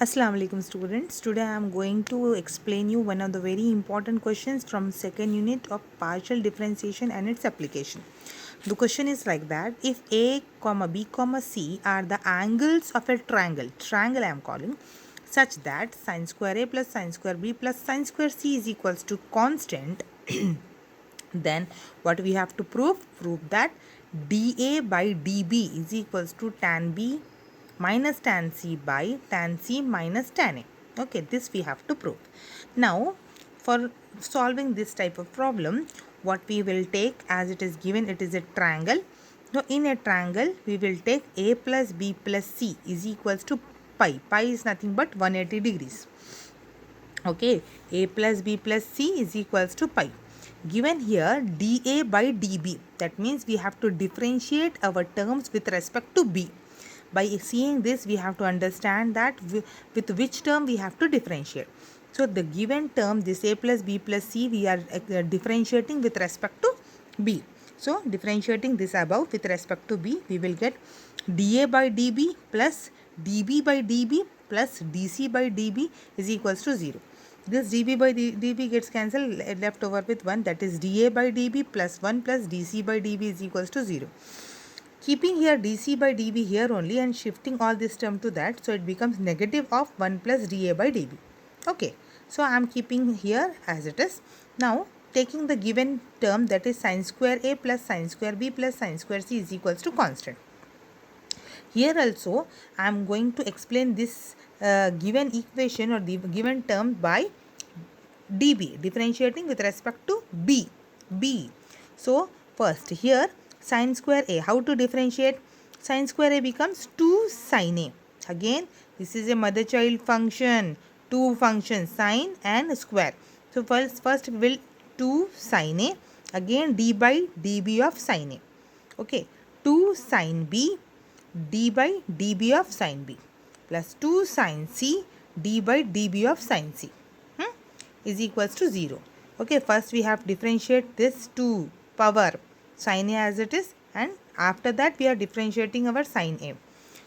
Assalamu alaikum students. Today I am going to explain you one of the very important questions from second unit of partial differentiation and its application. The question is like that: if a comma b comma c are the angles of a triangle I am calling, such that sine square a plus sine square b plus sine square c is equals to constant, then what we have to prove that dA by dB is equals to tan b minus tan c by tan c minus tan a. Okay, this we have to prove. Now for solving this type of problem, what we will take, as it is given, it is a triangle. So in a triangle we will take a plus b plus c is equals to pi is nothing but 180 degrees. Okay, a plus b plus c is equals to pi. Given here dA by dB, that means we have to differentiate our terms with respect to b. By seeing this, we have to understand that with which term we have to differentiate. So the given term, this a plus b plus c, we are differentiating with respect to b. So differentiating this above with respect to b, we will get dA by dB plus dB by dB plus dC by dB is equals to 0. This dB by dB gets cancelled, left over with 1, that is dA by dB plus 1 plus dC by dB is equals to 0. Keeping here dC by dB here only and shifting all this term to that, so it becomes negative of 1 plus dA by dB. Okay, so I am keeping here as it is. Now taking the given term, that is sine square a plus sine square b plus sine square c is equals to constant. Here also I am going to explain this given equation or the given term by dB, differentiating with respect to b. So first here sine square a, how to differentiate? Sine square a becomes 2 sine a. Again this is a mother child function, two functions, sine and square. So first will 2 sine a, again d by dB of sine a. Okay, 2 sine b d by dB of sine b plus 2 sine c d by dB of sine c is equals to 0. Okay, first we have differentiate this to power sine a as it is, and after that we are differentiating our sine a.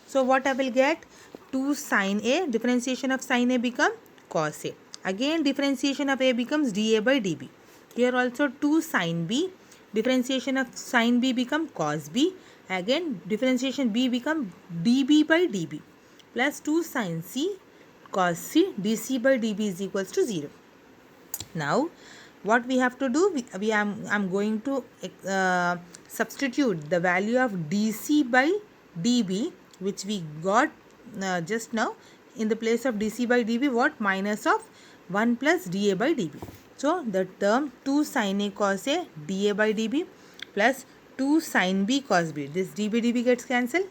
So what I will get? 2 sine a, differentiation of sine a become cos a. Again differentiation of a becomes dA by dB. Here also 2 sine b, differentiation of sine b become cos b. Again differentiation b become dB by dB plus 2 sine c cos c dC by dB is equals to 0. Now what we have to do, I'm going to substitute the value of dC by dB which we got just now. In the place of dC by dB, what? Minus of 1 plus dA by dB. So the term 2 sin A cos A dA by dB plus 2 sin B cos B, this dB dB gets cancelled,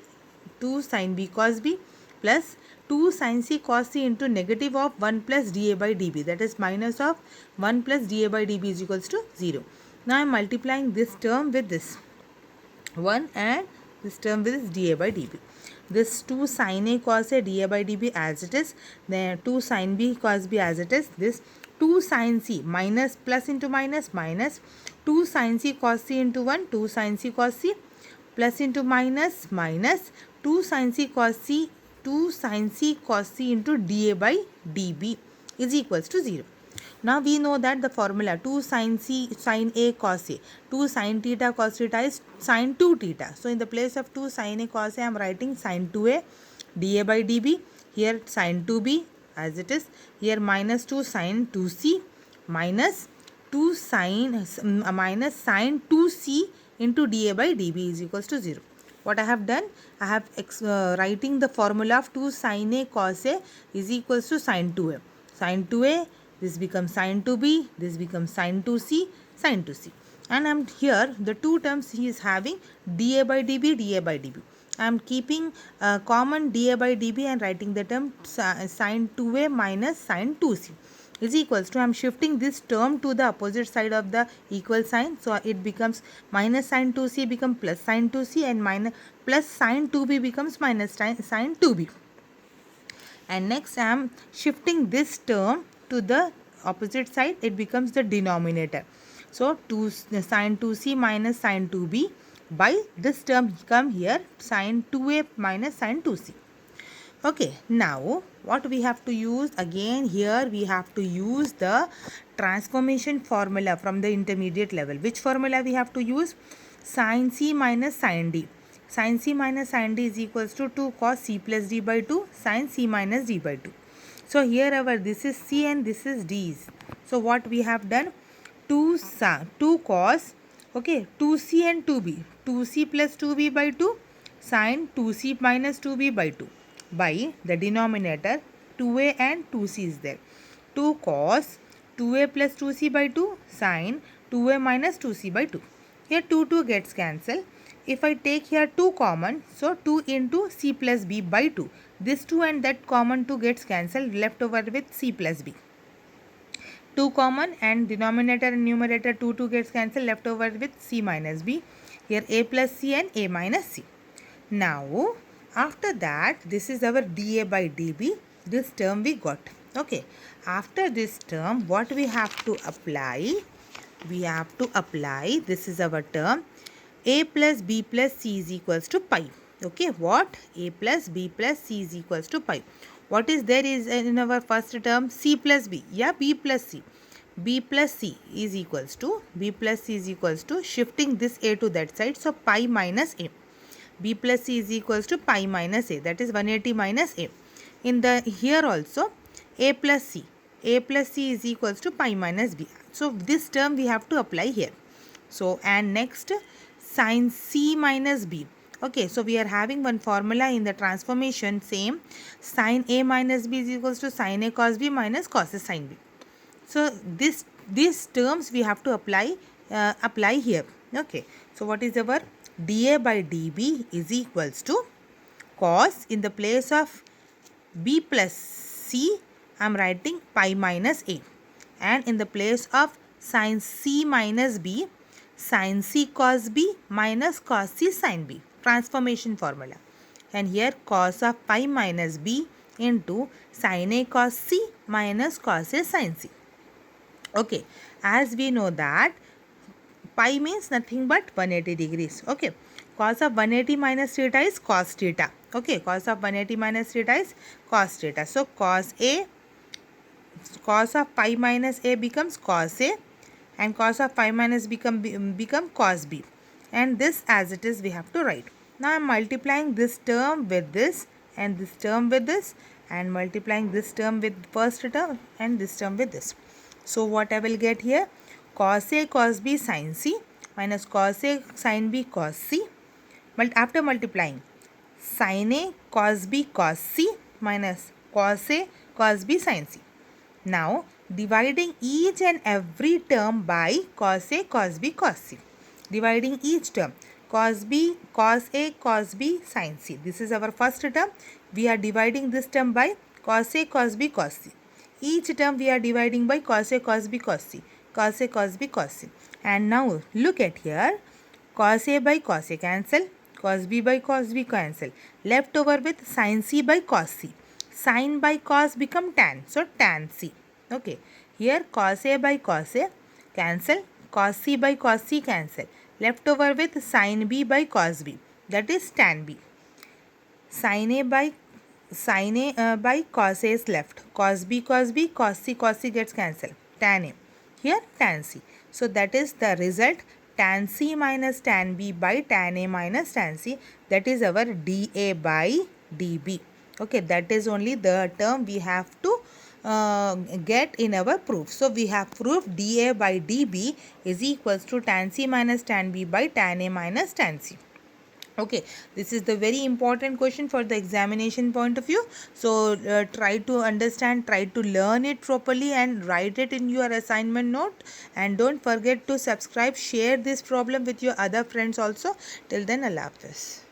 2 sin B cos B plus 2 sin C cos C into negative of 1 plus dA by dB, that is minus of 1 plus dA by dB is equals to 0. Now I am multiplying this term with this 1 and this term with this dA by dB. This 2 sin A cos A dA by dB as it is, then 2 sin B cos B as it is, this 2 sin C minus plus into minus 2 sin C cos C into 1, 2 sin C cos C plus into minus 2 sin C cos C, 2 sin C cos C into dA by dB is equals to 0. Now we know that the formula 2 sin C sin A cos A, 2 sin theta cos theta is sin 2 theta. So in the place of 2 sin A cos A, I am writing sin 2A dA by dB. Here sin 2B as it is. Here minus 2 sin 2C minus 2 sin 2C into dA by dB is equals to 0. What I have done, I have writing the formula of 2 sin A cos A is equals to sin 2A. Sin 2A, this becomes sin 2B, this becomes sin 2C, sin 2C. And I am here, the two terms he is having dA by dB, dA by dB. I am keeping common dA by dB and writing the term sin 2A minus sin 2C is equals to, I am shifting this term to the opposite side of the equal sign. So it becomes minus sin 2C become plus sin 2C, and minus plus sin 2B becomes minus sin 2B. And next I am shifting this term to the opposite side, it becomes the denominator. So 2 sin 2C minus sin 2B, by this term come here sin 2A minus sin 2C. Okay, now what we have to use again here, we have to use the transformation formula from the intermediate level. Which formula we have to use? Sin C minus sin D. Sin C minus sin D is equals to 2 cos C plus D by 2 sin C minus D by 2. So here our this is C and this is D's. So what we have done? 2 cos, okay, 2C and 2B. 2C plus 2B by 2 sin 2C minus 2B by 2 by the denominator 2a and 2c is there. 2 cos 2a plus 2c by 2 sin 2a minus 2c by 2. Here 2 gets cancelled. If I take here 2 common, so 2 into c plus b by 2. This 2 and that common 2 gets cancelled, left over with c plus b. 2 common and denominator and numerator 2 gets cancelled, left over with c minus b. Here a plus c and a minus c. Now after that, this is our dA by dB. This term we got. Okay. After this term, what we have to apply? We have to apply, this is our term, a plus b plus c is equals to pi. Okay. What? A plus b plus c is equals to pi. What is there is in our first term? C plus b. Yeah, b plus c. B plus c is equals to, b plus c is equals to, shifting this a to that side. So, pi minus a. B plus c is equals to pi minus a, that is 180 minus a. In the here also a plus c is equals to pi minus b. So this term we have to apply here. So and next sin c minus b. Okay, so we are having one formula in the transformation, same, sin a minus b is equals to sin a cos b minus cos a sin b. So these terms we have to apply here. Okay, so what is our dA by dB is equals to cos, in the place of b plus c I am writing pi minus a, and in the place of sin c minus b, sin c cos b minus cos c sin b, transformation formula. And here cos of pi minus b into sin a cos c minus cos a sin c. Okay, as we know that pi means nothing but 180 degrees. Okay, cos of 180 minus theta is cos theta. Okay, cos of 180 minus theta is cos theta. So cos of pi minus a becomes cos a, and cos of pi minus become cos b, and this as it is we have to write. Now I am multiplying this term with this and this term with this, and multiplying this term with first term and this term with this. So what I will get here? Cos a cos b sin c minus cos a sin b cos c. After multiplying, sin a cos b cos c minus cos a cos b sin c. Now dividing each and every term by cos a cos b cos c. Dividing each term, cos b cos a cos b sin c. This is our first term. We are dividing this term by cos a cos b cos c. Each term we are dividing by cos a cos b cos c, cos a cos b cos c. And now look at here, cos a by cos a cancel, cos b by cos b cancel, left over with sin c by cos c. Sin by cos become tan, so tan c. Okay, here cos a by cos a cancel, cos c by cos c cancel, left over with sin b by cos b, that is tan b. Sin a by cos a is left, cos b cos c gets cancelled, tan a, here tan c. So that is the result, tan c minus tan b by tan a minus tan c, that is our dA by dB. Okay, that is only the term we have to get in our proof. So we have proved dA by dB is equals to tan c minus tan b by tan a minus tan c. Okay, this is the very important question for the examination point of view. So try to understand, try to learn it properly and write it in your assignment note. And don't forget to subscribe, share this problem with your other friends also. Till then, Allah Hafiz.